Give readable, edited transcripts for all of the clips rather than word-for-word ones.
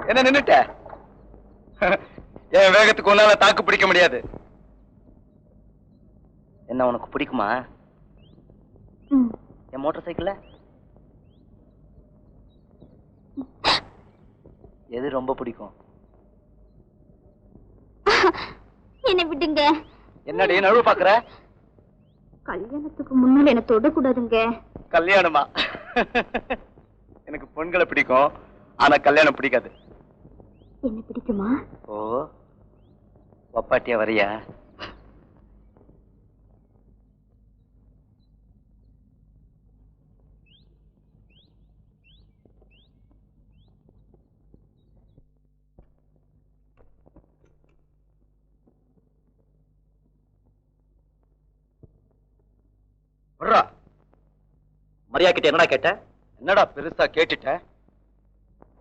என்ன நின்னுட்ட? என் வேகத்துக்கு உன்னால தாக்கு பிடிக்க முடியாது. என்ன உனக்கு பிடிக்குமா என் மோட்டார் சைக்கிள்ல? எது ரொம்ப பிடிக்கும்? என்ன விடுங்க. என்னடி நழுவு பாக்குற? கல்யாணத்துக்கு முன்னால என்ன தொடக்கூடாதுங்க. கல்யாணமா? எனக்கு பெண்களை பிடிக்கும், ஆனா கல்யாணம் பிடிக்காது. என்ன பிடிக்குமா? ஓ, வப்பாட்டியா வரியா? மரியா கிட்ட என்னடா கேட்ட? என்னடா பெருசா கேட்டுட்ட?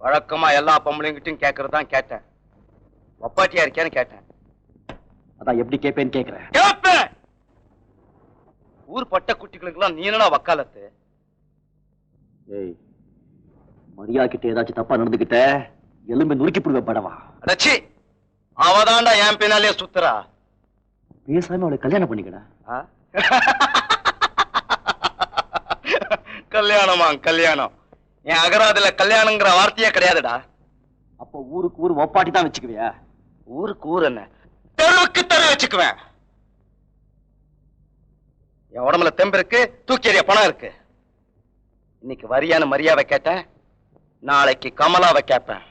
வழக்கமா எல்லா பொம்பளைங்கிட்டும் கேட்கறதான் கேட்டேன். வப்பாட்டியா இருக்கேன்னு கேட்டேன். அதான் எப்படி கேட்பேன்னு கேட்கிறேன். கேட்பேன். ஊர் பட்ட குட்டிகளுக்கெல்லாம் நீ என்னடா வக்காலத்து? ஏய், மரியா கிட்ட ஏதாச்சும் தப்பா நடந்துகிட்ட எலும்பு நுறுக்கி புடுவ படவா? அடச்சி, அவதான்டா என் பின்னாலே சுத்துறா. பேசாம அவளை கல்யாணம் பண்ணிக்கடா. கல்யாணமா? கல்யாணம் என் அகராதுல கல்யாணங்கிற வார்த்தையே கிடையாதுடா. அப்ப ஊருக்கு ஊர் ஒப்பாட்டி தான் வச்சுக்குவியா? ஊருக்கு ஊர் என்ன, தெருவுக்கு தெரு வச்சுக்குவேன். என் உடம்புல தெம்பு இருக்கு, தூக்கி எறிய பணம் இருக்கு. இன்னைக்கு வரியான மரியாதை கேட்டேன், நாளைக்கு கமலாவை கேட்பேன்.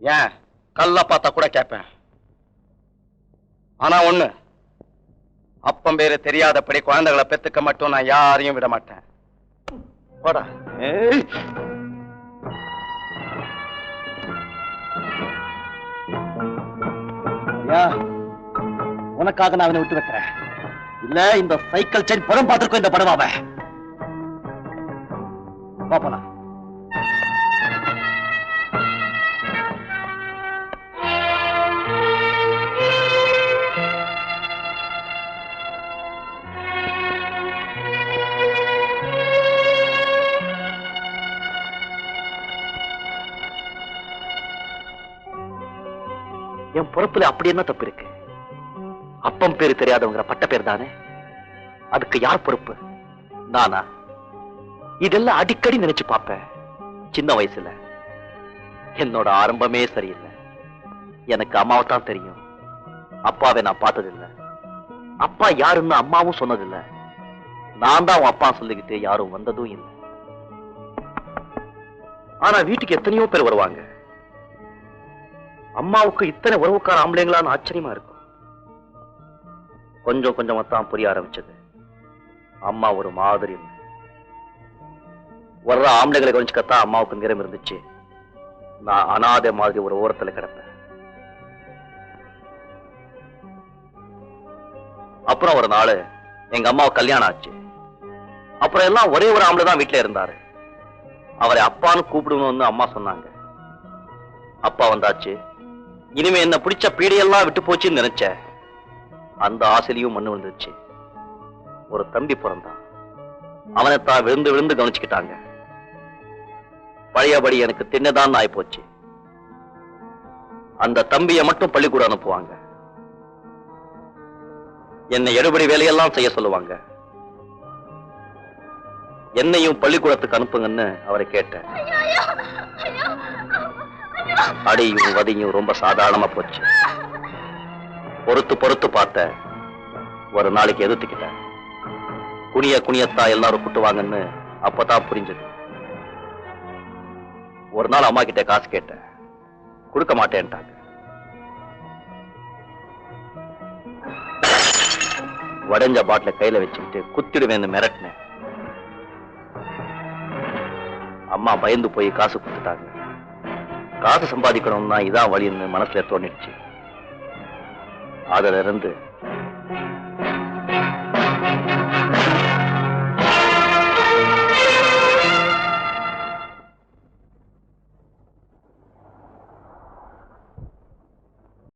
ஏன் கல்ல பார்த்தா கூட கேட்பேன். ஆனா ஒண்ணு, அப்பம் பேரு தெரியாதபடி குழந்தைகளை பெத்துக்க மட்டும் நான் யாரையும் விட மாட்டேன். போடா. உனக்காக நான் அவனை விட்டு வைக்கிறேன். இல்ல இந்த சைக்கிள் செயின் படம் பார்த்திருக்கோம். இந்த படமாவ பாப்பலாம். என் பொறுப்புல அப்படி என்ன தப்பு இருக்கு? அப்பம் பேரு தெரியாதவங்கிற பட்ட பேர் தானே. அதுக்கு யார் பொறுப்பு? நானா? இதெல்லாம் அடிக்கடி நினைச்சு பார்ப்பேன். சின்ன வயசுல என்னோட ஆரம்பமே சரியில்லை. எனக்கு அம்மாவை தான் தெரியும், அப்பாவை நான் பார்த்ததில்லை. அப்பா யாருன்னு அம்மாவும் சொன்னதில்லை. நான் தான் அப்பா சொல்லிக்கிட்டு யாரும் வந்ததும் இல்லை. ஆனா வீட்டுக்கு எத்தனையோ பேர் வருவாங்க. அம்மாவுக்கு இத்தனை உறவுக்கார ஆம்பளைங்களான்னு ஆச்சரியமா இருக்கும். கொஞ்சம் கொஞ்சமா தான் புரிய ஆரம்பிச்சது. அம்மா ஒரு மாதிரி வர்ற ஆம்பளைகளை கவனிச்சுக்கத்தான் அம்மாவுக்கு நேரம் இருந்துச்சு. நான் அனாதை மாதிரி ஒரு ஓரத்துல கிடப்பேன். அப்புறம் ஒரு நாள் எங்க அம்மாவுக்கு கல்யாணம் ஆச்சு. அப்புறம் எல்லாம் ஒரே ஒரு ஆம்பளை தான் வீட்டுல இருந்தாரு. அவரை அப்பான்னு கூப்பிடுவோம்னு அம்மா சொன்னாங்க. அப்பா வந்தாச்சு. இனிமே என்ன பிடிச்ச பீடையெல்லாம் விட்டு போச்சுன்னு நினைச்ச. அந்த ஆசையிலையும் மண்ணு வந்துருச்சு. ஒரு தம்பி பிறந்தான். அவனைத்தான் விழுந்து விழுந்து கவனிச்சுக்கிட்டாங்க. பழையபடி எனக்கு தின்னதான் ஆயி போச்சு. அந்த தம்பியை மட்டும் பள்ளிக்கூடம் அனுப்புவாங்க. என்னை எடுபடி வேலையெல்லாம் செய்ய சொல்லுவாங்க. என்னையும் பள்ளிக்கூடத்துக்கு அனுப்புங்கன்னு அவரை கேட்டேன். அடியும் வதியும் ரொம்ப சாதாரணமா போச்சு. பொறுத்து பொறுத்து பார்த்த. ஒரு நாளைக்கு எதிர்த்துக்கிட்டேன். குனிய குனியத்தா எல்லாரும் குட்டுவாங்கன்னு அப்பதான் புரிஞ்சது. ஒரு நாள் அம்மா கிட்ட காசு கேட்டேன். கொடுக்க மாட்டேன்ட்டாங்க. வடைஞ்ச பாட்டில கையில வச்சுக்கிட்டு குத்திடுவேன்னு மிரட்டினேன். அம்மா பயந்து போய் காசு கொடுத்துட்டாங்க. காசு சம்பாதிக்கணும்னா இதான் வழின்னு மனசுல தோணிடுச்சு. அதுல இருந்து